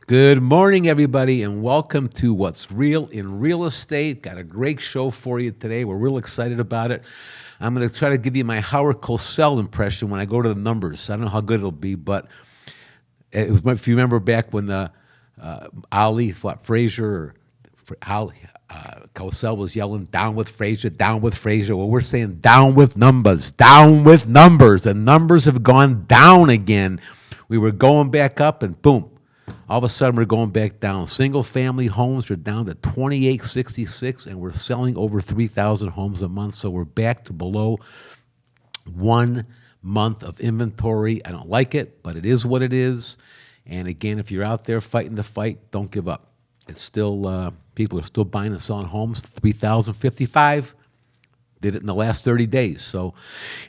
Good morning, everybody, and welcome to What's Real in Real Estate. Got a great show for you today. We're real excited about it. I'm going to try to give you my Howard Cosell impression when I go to the numbers. I don't know how good it'll be, but if you remember back when Ali fought Frazier, or Cosell was yelling, down with Frazier, down with Frazier. Well, we're saying down with numbers, and numbers have gone down again. We were going back up, and boom. All of a sudden, we're going back down. Single-family homes are down to 2866, and we're selling over 3,000 homes a month. So we're back to below 1 month of inventory. I don't like it, but it is what it is. And again, if you're out there fighting the fight, don't give up. It's still people are still buying and selling homes. 3,055 did it in the last 30 days. So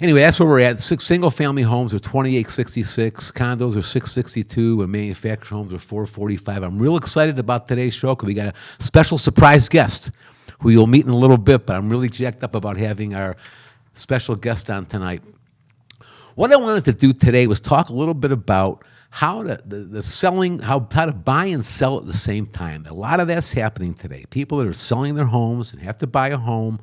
anyway, that's where we're at. Single-family homes are 2866, condos are 662, and manufactured homes are 445. I'm real excited about today's show because we got a special surprise guest who you'll meet in a little bit, but I'm really jacked up about having our special guest on tonight. What I wanted to do today was talk a little bit about how the selling, how to buy and sell at the same time. A lot of that's happening today. People that are selling their homes and have to buy a home,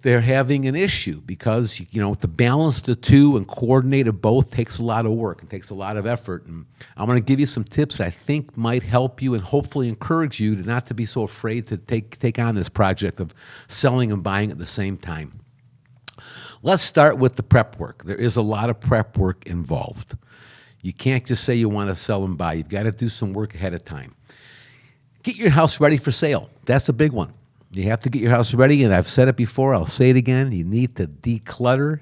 they're having an issue because, to balance the two and coordinate it both takes a lot of work and takes a lot of effort. And I'm going to give you some tips that I think might help you and hopefully encourage you to not to be so afraid to take on this project of selling and buying at the same time. Let's start with the prep work. There is a lot of prep work involved. You can't just say you want to sell and buy. You've got to do some work ahead of time. Get your house ready for sale. That's a big one. You have to get your house ready, and I've said it before, I'll say it again. You need to declutter.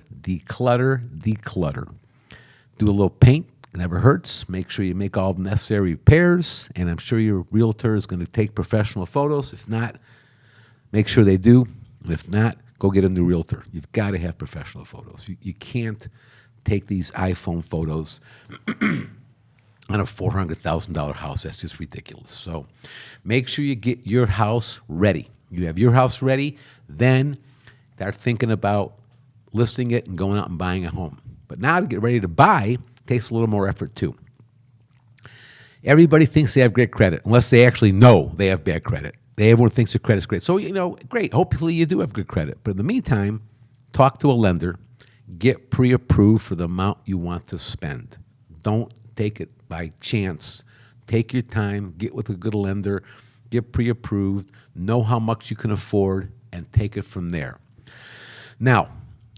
Do a little paint. It never hurts. Make sure you make all the necessary repairs, and I'm sure your realtor is going to take professional photos. If not, make sure they do. And if not, go get a new realtor. You've got to have professional photos. You can't take these iPhone photos on a $400,000 house. That's just ridiculous. So make sure you get your house ready. You have your house ready, then start thinking about listing it and going out and buying a home. But now to get ready to buy takes a little more effort too. Everybody thinks they have great credit unless they actually know they have bad credit. Everyone thinks their credit's great. So, great. Hopefully you do have good credit. But in the meantime, talk to a lender. Get pre-approved for the amount you want to spend. Don't take it by chance. Take your time. Get with a good lender. Get pre-approved, know how much you can afford, and take it from there. Now,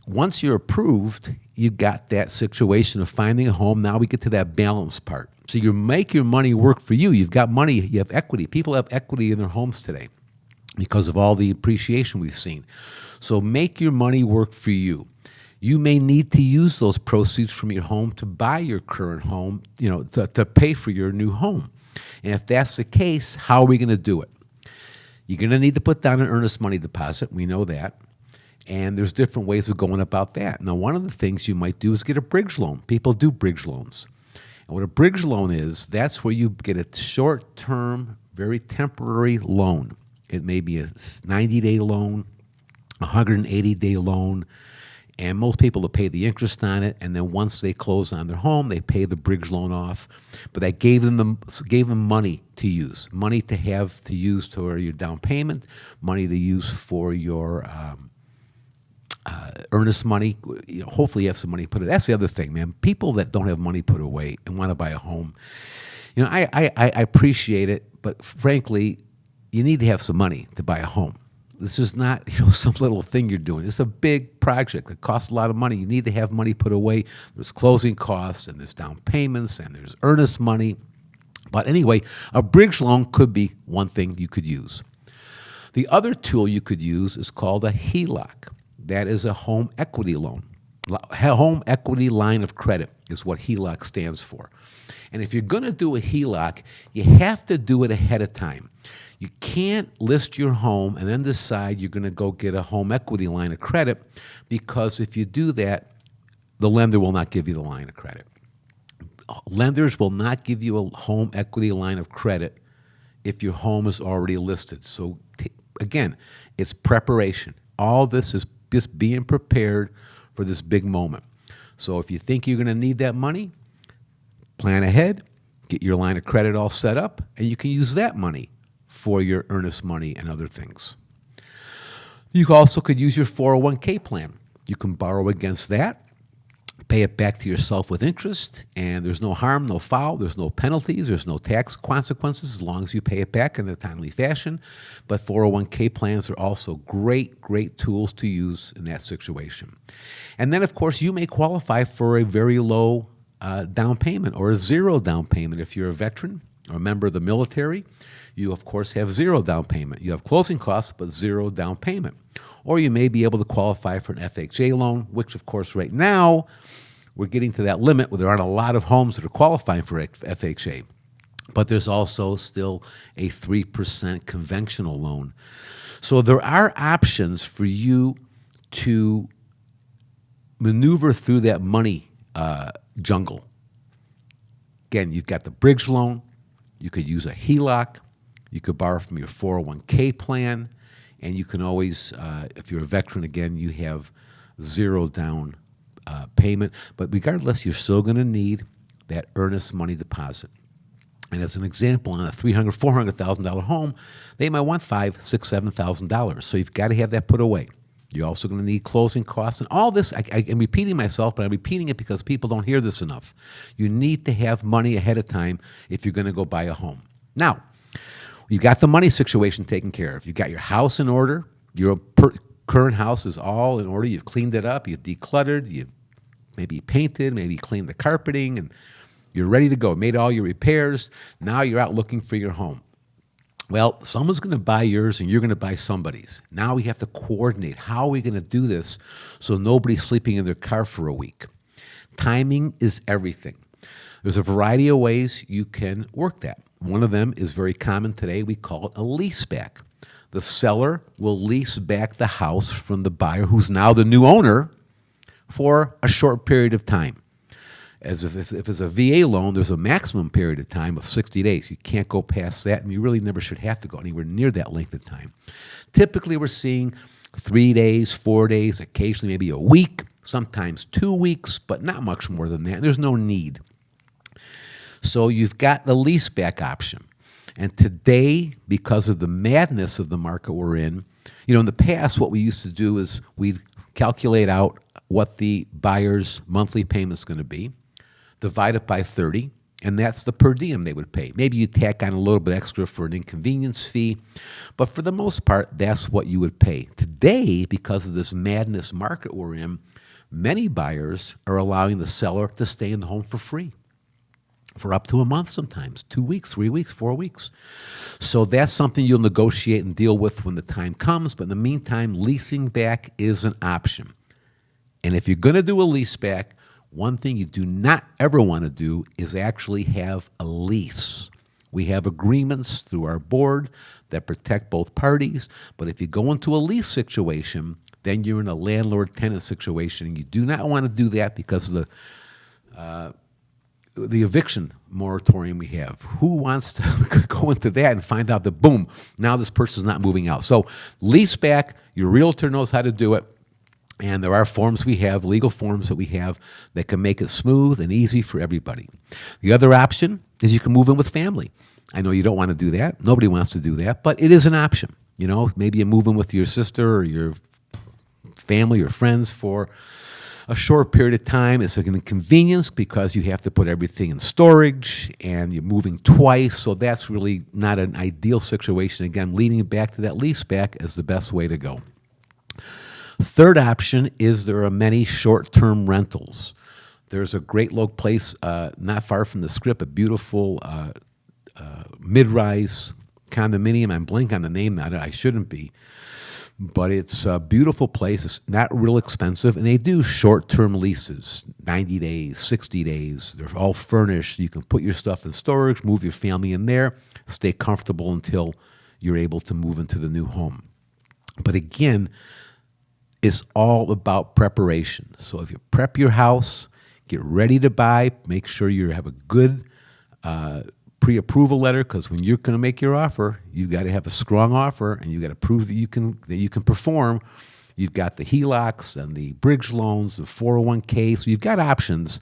once you're approved, you've got that situation of finding a home. Now we get to that balance part. So you make your money work for you. You've got money, you have equity. People have equity in their homes today because of all the appreciation we've seen. So make your money work for you. You may need to use those proceeds from your home to buy your current home, to pay for your new home. And if that's the case, how are we going to do it? You're going to need to put down an earnest money deposit. We know that. And there's different ways of going about that. Now, one of the things you might do is get a bridge loan. People do bridge loans. And what a bridge loan is, that's where you get a short-term, very temporary loan. It may be a 90-day loan, a 180-day loan. And most people will pay the interest on it, and then once they close on their home, they pay the bridge loan off. But that gave them money to use, money to use for your down payment, money to use for your earnest money. Hopefully you have some money put away. That's the other thing, man. People that don't have money put away and want to buy a home, I appreciate it, but frankly, you need to have some money to buy a home. This is not some little thing you're doing. It's a big project that costs a lot of money. You need to have money put away. There's closing costs, and there's down payments, and there's earnest money. But anyway, a bridge loan could be one thing you could use. The other tool you could use is called a Heloc. That is a home equity loan. Home equity line of credit is what Heloc stands for. And if you're going to do a Heloc, you have to do it ahead of time. You can't list your home and then decide you're going to go get a home equity line of credit, because if you do that, the lender will not give you the line of credit. Lenders will not give you a home equity line of credit if your home is already listed. So again, it's preparation. All this is just being prepared for this big moment. So if you think you're going to need that money, plan ahead, get your line of credit all set up, and you can use that money for your earnest money and other things. You also could use your 401k plan. You can borrow against that, pay it back to yourself with interest, and there's no harm, no foul, there's no penalties, there's no tax consequences as long as you pay it back in a timely fashion. But 401k plans are also great, great tools to use in that situation. And then, of course, you may qualify for a very low down payment or a zero down payment if you're a veteran or a member of the military. You, of course, have zero down payment. You have closing costs, but zero down payment. Or you may be able to qualify for an FHA loan, which, of course, right now, we're getting to that limit where there aren't a lot of homes that are qualifying for FHA. But there's also still a 3% conventional loan. So there are options for you to maneuver through that money jungle. Again, you've got the bridge loan. You could use a Heloc. You could borrow from your 401k plan. And you can always, if you're a veteran, again, you have zero down payment. But regardless, you're still going to need that earnest money deposit. And as an example, on a $300,000, $400,000 home, they might want $5,000, $6,000, $7,000. So you've got to have that put away. You're also going to need closing costs. And all this, I'm repeating myself, but I'm repeating it because people don't hear this enough. You need to have money ahead of time if you're going to go buy a home. Now, you got the money situation taken care of. You got your house in order. Your current house is all in order. You've cleaned it up. You've decluttered. You've maybe painted, maybe cleaned the carpeting, and you're ready to go. Made all your repairs. Now you're out looking for your home. Well, someone's going to buy yours and you're going to buy somebody's. Now we have to coordinate. How are we going to do this so nobody's sleeping in their car for a week? Timing is everything. There's a variety of ways you can work that. One of them is very common today. We call it a lease back. The seller will lease back the house from the buyer, who's now the new owner, for a short period of time. As if it's a VA loan, there's a maximum period of time of 60 days. You can't go past that, and you really never should have to go anywhere near that length of time. Typically, we're seeing 3 days, 4 days, occasionally maybe a week, sometimes 2 weeks, but not much more than that. There's no need. So you've got the lease back option. And today, because of the madness of the market we're in the past, what we used to do is we'd calculate out what the buyer's monthly payment is going to be, divide it by 30, and that's the per diem they would pay. Maybe you tack on a little bit extra for an inconvenience fee, but for the most part, that's what you would pay. Today, because of this madness market we're in, many buyers are allowing the seller to stay in the home for free for up to a month sometimes, 2 weeks, 3 weeks, 4 weeks. So that's something you'll negotiate and deal with when the time comes, but in the meantime, leasing back is an option. And if you're going to do a lease back, one thing you do not ever want to do is actually have a lease. We have agreements through our board that protect both parties, but if you go into a lease situation, then you're in a landlord-tenant situation, and you do not want to do that because of the eviction moratorium we have. Who wants to go into that and find out that, boom, now this person's not moving out? So lease back, your realtor knows how to do it, and there are forms we have, legal forms that we have, that can make it smooth and easy for everybody. The other option is you can move in with family. I know you don't want to do that. Nobody wants to do that, but it is an option. Maybe you move in with your sister or your family or friends for a short period of time. It's an inconvenience because you have to put everything in storage and you're moving twice, so that's really not an ideal situation. Again, leading back to that lease back is the best way to go. Third option is there are many short-term rentals. There's a great local place not far from the Script, a beautiful mid-rise condominium. I'm blanking on the name now. I shouldn't be. But it's a beautiful place. It's not real expensive, and they do short-term leases, 90 days, 60 days. They're all furnished. You can put your stuff in storage, move your family in there, stay comfortable until you're able to move into the new home. But again, it's all about preparation. So if you prep your house, get ready to buy, make sure you have a good pre-approval letter, because when you're going to make your offer, you've got to have a strong offer, and you've got to prove that you can perform. You've got the HELOCs and the bridge loans, the 401k, so you've got options.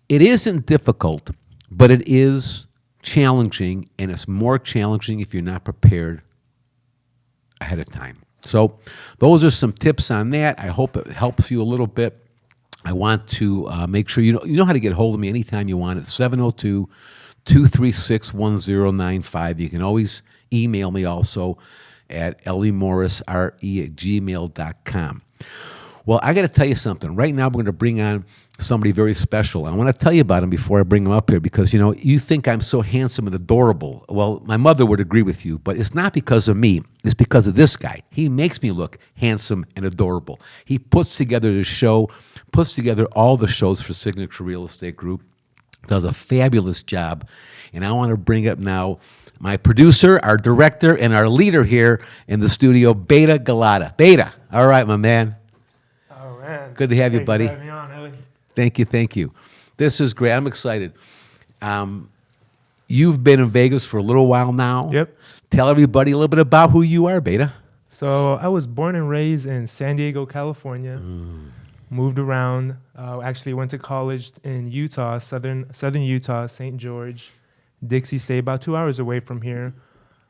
It isn't difficult but it is challenging, and it's more challenging if you're not prepared ahead of time. So those are some tips on that. I hope it helps you a little bit. I want to make sure you know how to get a hold of me anytime you want. It's 702-236-1095. You can always email me also at eliemorris@gmail.com. Well, I got to tell you something. Right now, we're going to bring on somebody very special. I want to tell you about him before I bring him up here because, you think I'm so handsome and adorable. Well, my mother would agree with you, but it's not because of me. It's because of this guy. He makes me look handsome and adorable. He puts together the show, puts together all the shows for Signature Real Estate Group, does a fabulous job. And I want to bring up now my producer, our director, and our leader here in the studio, Beda Gelleta. Beda, all right, my man. Good to have you, buddy. Thanks for having me on, Elie. Thank you. This is great. I'm excited. You've been in Vegas for a little while now. Yep. Tell everybody a little bit about who you are, Beda. So I was born and raised in San Diego, California. Moved around. Actually went to college in Utah, southern Utah, St. George, Dixie State, about 2 hours away from here.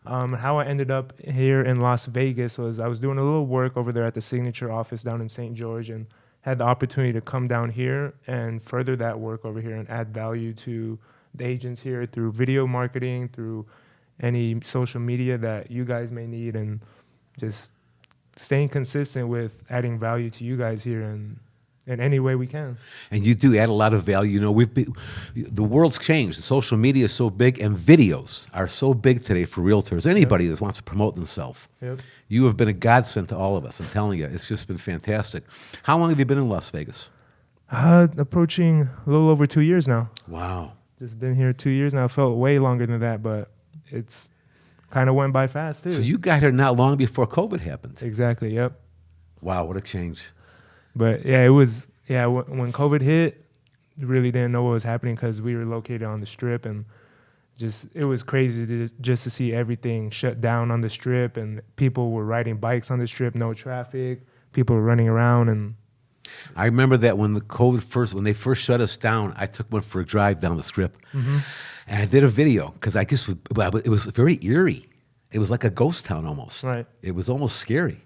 How I ended up here in Las Vegas was I was doing a little work over there at the Signature office down in St. George and had the opportunity to come down here and further that work over here and add value to the agents here through video marketing, through any social media that you guys may need, and just staying consistent with adding value to you guys here in any way we can. And you do add a lot of value. The world's changed. The social media is so big, and videos are so big today for realtors. Anybody that wants to promote themselves. Yep. You have been a godsend to all of us. I'm telling you, it's just been fantastic. How long have you been in Las Vegas? Approaching a little over 2 years now. Wow. Just been here 2 years now. Felt way longer than that, but it's kind of went by fast too. So you got here not long before COVID happened. Exactly. Yep. Wow, what a change. But yeah, it was, when COVID hit, really didn't know what was happening because we were located on the Strip, and it was crazy to see everything shut down on the Strip, and people were riding bikes on the Strip, no traffic, people were running around. And I remember that when they first shut us down, I took one for a drive down the Strip, and I did a video because I guess it was very eerie. It was like a ghost town almost. Right. It was almost scary.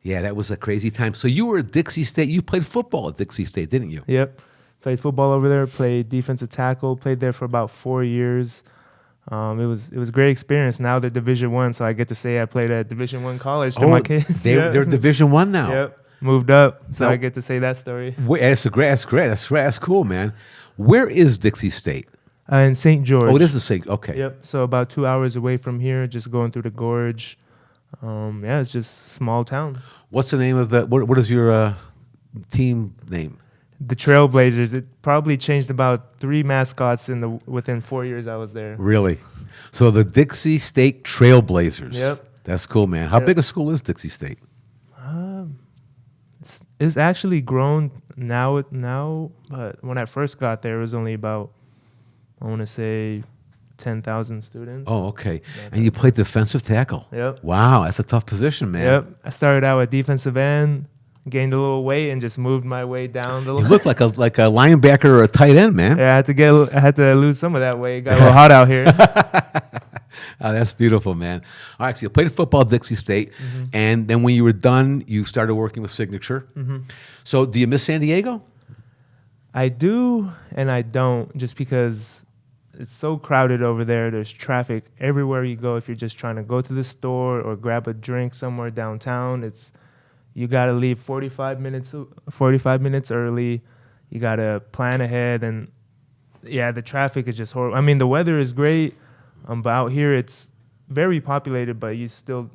Yeah, that was a crazy time. So you were at Dixie State. You played football at Dixie State, didn't you? Yep. Played football over there, played defensive tackle, played there for about 4 years. It was a great experience. Now they're Division I, so I get to say I played at Division I college to my kids. They're Division I now. Yep. Moved up, so I get to say that story. That's great. That's cool, man. Where is Dixie State? In St. George. Oh, it is the St. Okay. Yep. So about 2 hours away from here, just going through the gorge. It's just small town. What's the name of what is your team name? The Trailblazers. It probably changed about 3 mascots within 4 years I was there. Really? So the Dixie State Trailblazers. Yep. That's cool, man. How big a school is Dixie State? It's actually grown now, but when I first got there, it was only about, I want to say, 10,000 students. Oh, okay. And you played defensive tackle. Yep. Wow, that's a tough position, man. Yep. I started out at defensive end, gained a little weight, and just moved my way down the line. You look like a linebacker or a tight end, man. Yeah, I had to lose some of that weight. Got a little hot out here. Oh, that's beautiful, man. All right, so you played football at Dixie State, and then when you were done, you started working with Signature. So do you miss San Diego? I do and I don't, just because it's so crowded over there. There's traffic everywhere you go. If you're just trying to go to the store or grab a drink somewhere downtown, you got to leave 45 minutes early. You got to plan ahead, and the traffic is just horrible. I mean, the weather is great, but out here it's very populated, but you still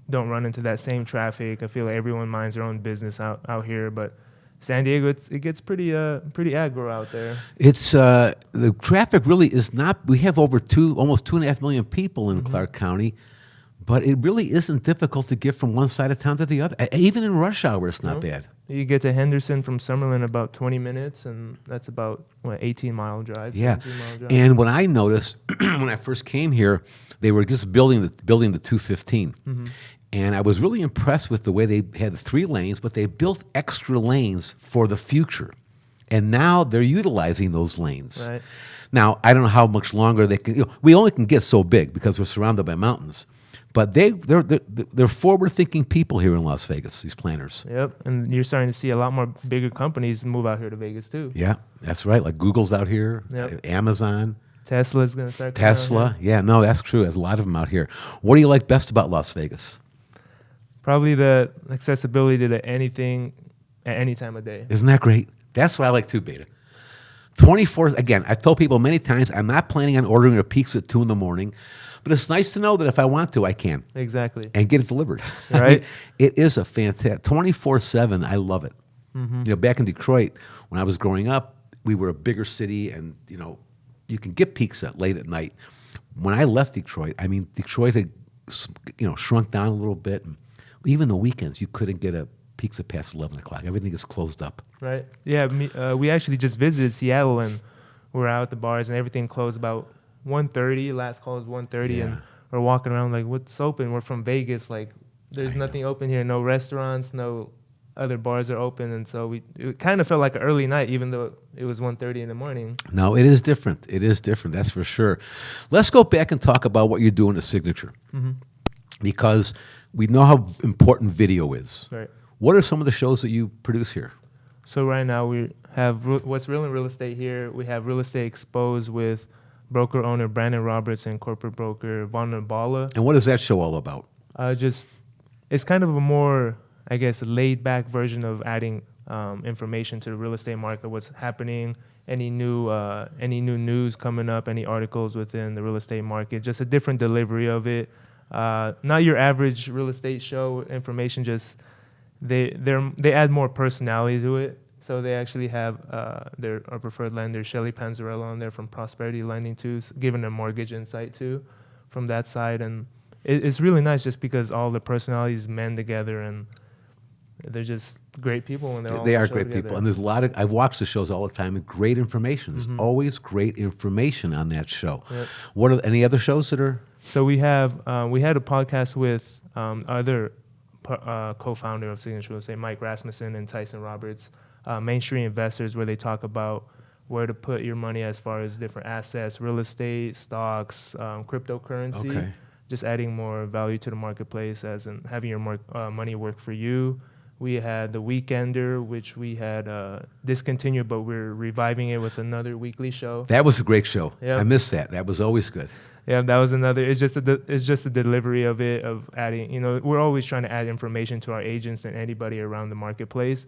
don't run into that same traffic. I feel like everyone minds their own business out here, but San Diego, it gets pretty aggro out there. It's the traffic really is not. We have almost 2.5 million people in Clark County, but it really isn't difficult to get from one side of town to the other. Even in rush hour, it's not bad. You get to Henderson from Summerlin in about 20 minutes, and that's about 18-mile drive. Yeah, 17-mile drive. And what I noticed when I first came here, they were just building the 215. And I was really impressed with the way they had the 3 lanes, but they built extra lanes for the future. And now they're utilizing those lanes. Right. Now, I don't know how much longer they can. We only can get so big because we're surrounded by mountains. But they're forward-thinking people here in Las Vegas, these planners. Yep, and you're starting to see a lot more bigger companies move out here to Vegas too. Yeah, that's right. Like Google's out here, Yep. Amazon, Tesla's going to start coming out Tesla. here. Yeah, no, that's true. There's a lot of them out here. What do you like best about Las Vegas? Probably the accessibility to anything at any time of day. Isn't that great? That's what I like too, Beta. 24, again, I've told people many times, I'm not planning on ordering a pizza at 2 in the morning, but it's nice to know that if I want to, I can. Exactly. And get it delivered. I Right. mean, it is a fantastic, 24/7, I love it. Mm-hmm. Back in Detroit, when I was growing up, we were a bigger city and, you can get pizza late at night. When I left Detroit, Detroit had, shrunk down a little bit. And even the weekends, you couldn't get a pizza past 11 o'clock. Everything is closed up. Right. Yeah. We actually just visited Seattle and we were out at the bars and everything closed about 1:30. Last call was 1:30, Yeah. and we're walking around like, what's open? We're from Vegas. Like, there's nothing open here. No restaurants. No other bars are open. And so it kind of felt like an early night, even though it was 1:30 in the morning. No, it is different. It is different. That's for sure. Let's go back and talk about what you're doing at Signature, because we know how important video is. Right. What are some of the shows that you produce here? So right now we have What's Real in Real Estate here. We have Real Estate Exposed with broker owner Brandon Roberts and corporate broker Von Nabala. And what is that show all about? It's kind of a more, I guess, laid back version of adding information to the real estate market, what's happening, any new news coming up, any articles within the real estate market, just a different delivery of it. Not your average real estate show information, just they add more personality to it. So they actually have our preferred lender, Shelly Panzarella, on there from Prosperity Lending too, giving them mortgage insight too from that side. And it's really nice just because all the personalities mend together and they're just great people when they're all They on the are show great together. people. And there's a lot of, I've watched the shows all the time, and great information. There's always great information on that show. Yep. What are any other shows that are? So we had a podcast with other co-founder of Signature Real Estate, Mike Rasmussen and Tyson Roberts, Main Street Investors, where they talk about where to put your money as far as different assets, real estate, stocks, cryptocurrency. Okay. Just adding more value to the marketplace as in having your money work for you. We had The Weekender, which we had discontinued, but we're reviving it with another weekly show. That was a great show. Yep. I missed that. That was always good. Yeah, that was another. It's just a delivery of it, of adding. We're always trying to add information to our agents and anybody around the marketplace,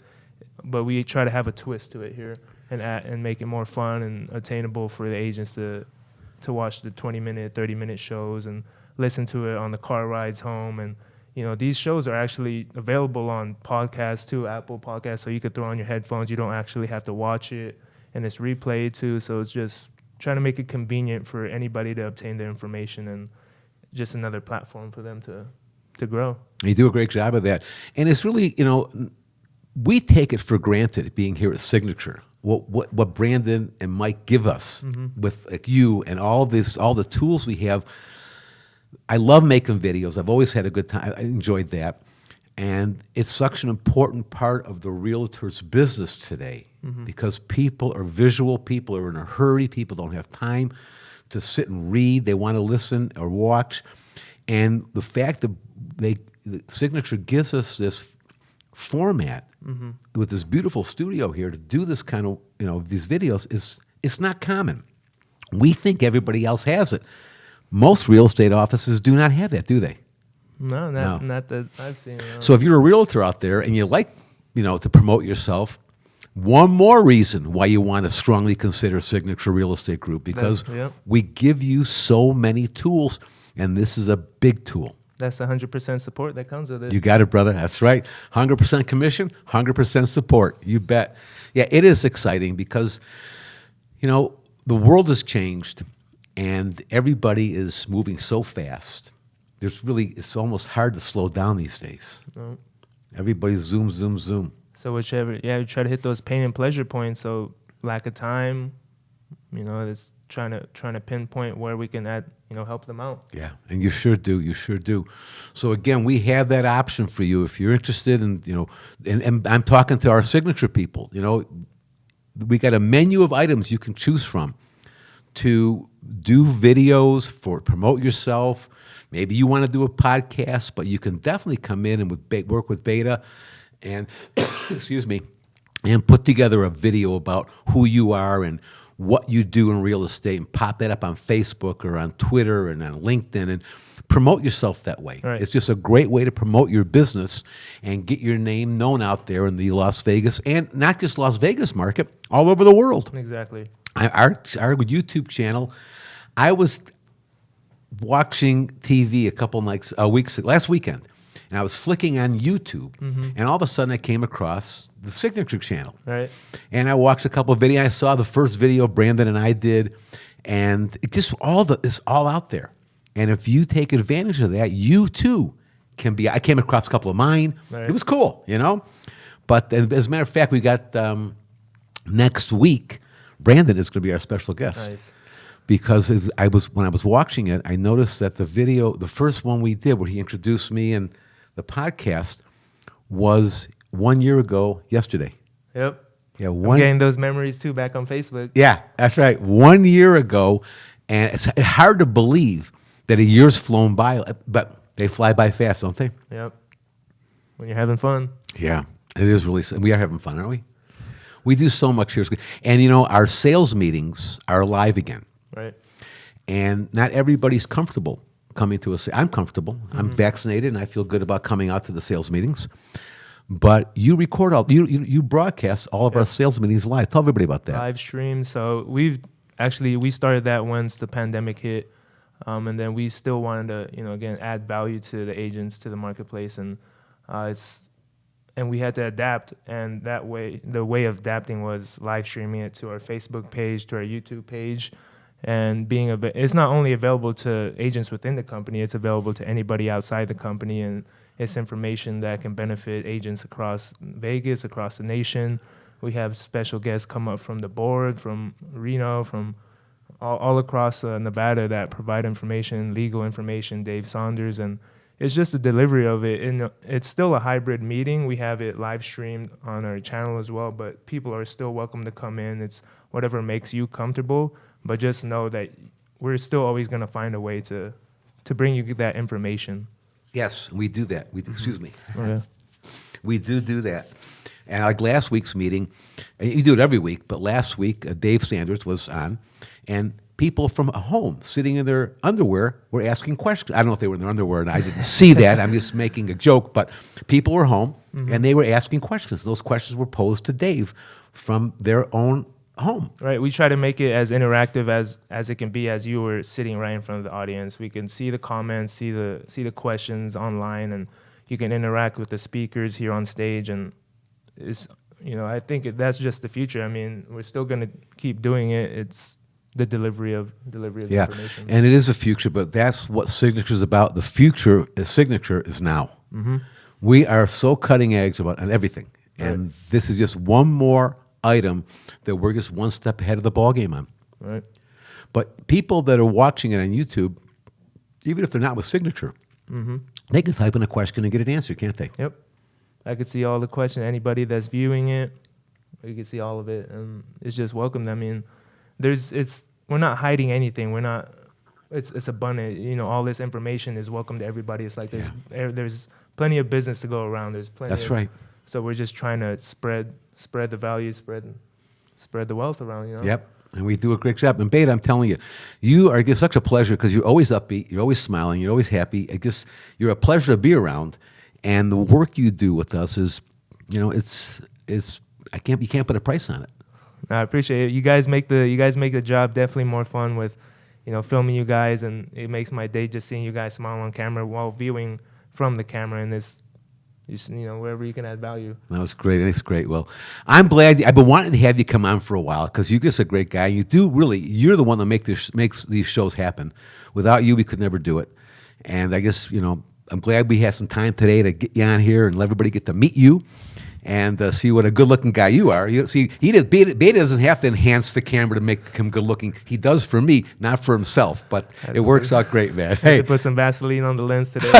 but we try to have a twist to it here and make it more fun and attainable for the agents to watch the 20-minute, 30-minute shows and listen to it on the car rides home. And these shows are actually available on podcasts too, Apple Podcasts, so you could throw on your headphones. You don't actually have to watch it, and it's replayed too. So it's just trying to make it convenient for anybody to obtain their information and just another platform for them to grow. You do a great job of that. And it's really, we take it for granted being here at Signature. What Brandon and Mike give us with you and all the tools we have. I love making videos. I've always had a good time. I enjoyed that. And it's such an important part of the realtor's business today because people are visual, people are in a hurry, people don't have time to sit and read. They want to listen or watch. And the fact that the Signature gives us this format with this beautiful studio here to do this kind of, these videos it's not common. We think everybody else has it. Most real estate offices do not have that, do they? No, not that I've seen. No. So if you're a realtor out there and you like, to promote yourself, one more reason why you want to strongly consider Signature Real Estate Group, because we give you so many tools, and this is a big tool. That's 100% support that comes with it. You got it, brother. That's right. 100% commission, 100% support. You bet. Yeah, it is exciting because, the world has changed and everybody is moving so fast. It's almost hard to slow down these days. No. Everybody's zoom, zoom, zoom. So we try to hit those pain and pleasure points. So lack of time, it's trying to pinpoint where we can add, help them out. Yeah, and you sure do. You sure do. So again, we have that option for you if you're interested in, and I'm talking to our Signature people. We got a menu of items you can choose from to do videos for promote yourself. Maybe you want to do a podcast, but you can definitely come in and work with Beda and excuse me, and put together a video about who you are and what you do in real estate and pop that up on Facebook or on Twitter and on LinkedIn and promote yourself that way. Right. It's just a great way to promote your business and get your name known out there in the Las Vegas and not just Las Vegas market, all over the world. Exactly. Our YouTube channel, I was watching TV a couple nights, last weekend, and I was flicking on YouTube, and all of a sudden I came across the Signature channel. Right. And I watched a couple of videos. I saw the first video Brandon and I did, and it just it's all out there. And if you take advantage of that, you too can be. I came across a couple of mine. Right. It was cool, But as a matter of fact, we got next week, Brandon is going to be our special guest. Nice. Because when I was watching it, I noticed that the first one we did, where he introduced me and the podcast, was 1 year ago yesterday. Yep. Yeah, I'm getting those memories too back on Facebook. Yeah, that's right. 1 year ago, and it's hard to believe that a year's flown by, but they fly by fast, don't they? Yep. When you're having fun. Yeah, it is really. We are having fun, aren't we? We do so much here, and our sales meetings are live again. Right. And not everybody's comfortable coming to us. I'm comfortable. I'm vaccinated, and I feel good about coming out to the sales meetings. But you record you broadcast all of our sales meetings live. Tell everybody about that. Live stream. So we started that once the pandemic hit, and then we still wanted to, again, add value to the agents, to the marketplace, and and we had to adapt. And the way of adapting was live streaming it to our Facebook page, to our YouTube page. And it's not only available to agents within the company, it's available to anybody outside the company, and it's information that can benefit agents across Vegas, across the nation. We have special guests come up from the board, from Reno, from all across Nevada that provide information, legal information, Dave Saunders, and it's just the delivery of it. And it's still a hybrid meeting. We have it live streamed on our channel as well, but people are still welcome to come in. It's whatever makes you comfortable. But just know that we're still always going to find a way to bring you that information. Yes, we do that. Excuse me. Oh, yeah. We do that. And like last week's meeting, and you do it every week, but last week Dave Sanders was on, and people from home sitting in their underwear were asking questions. I don't know if they were in their underwear, and I didn't see that. I'm just making a joke, but people were home, and they were asking questions. Those questions were posed to Dave from their own home. Right. We try to make it as interactive as it can be, as you were sitting right in front of the audience. We can see the comments, see the questions online, and you can interact with the speakers here on stage. And I think that's just the future. I mean, we're still going to keep doing it. It's the delivery of information. And it is the future, but that's what Signature is about. The future is Signature is now. We are so cutting edge on everything, and this is just one more item that we're just one step ahead of the ballgame on. Right. But people that are watching it on YouTube, even if they're not with Signature, they can type in a question and get it answered, can't they? Yep. I could see all the questions. Anybody that's viewing it, you can see all of it, and it's just welcome. I mean, we're not hiding anything. We're not. It's abundant. All this information is welcome to everybody. It's like there's plenty of business to go around. There's plenty. That's right. So we're just trying to spread the value, spread the wealth around. Yep. And we do a great job. And Beda, I'm telling you, you are just such a pleasure because you're always upbeat, you're always smiling, you're always happy. You're a pleasure to be around. And the work you do with us is, you can't put a price on it. I appreciate it. You guys make the job definitely more fun with, filming you guys, and it makes my day just seeing you guys smile on camera while viewing from the camera, and this. Wherever you can add value. That was great. It's great. Well, I'm glad. I've been wanting to have you come on for a while because you're just a great guy. You're the one that makes these shows happen. Without you, we could never do it. And I guess, I'm glad we had some time today to get you on here and let everybody get to meet you and see what a good-looking guy you are. Beda doesn't have to enhance the camera to make him good-looking. He does for me, not for himself. But it works out great, man. Hey, put some Vaseline on the lens today.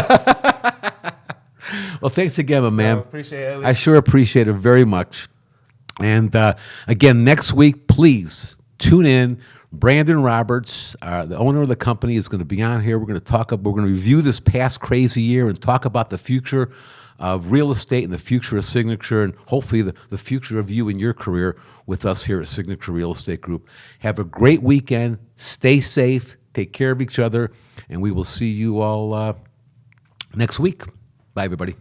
Well, thanks again, my man. Appreciate it, Elie. I sure appreciate it very much. And again, next week, please tune in Brandon Roberts, the owner of the company, is going to be on here. We're going to review this past crazy year and talk about the future of real estate and the future of Signature, and hopefully the future of you and your career with us here at Signature Real Estate Group. Have a great weekend. Stay safe. Take care of each other. And we will see you all next week. Bye, everybody.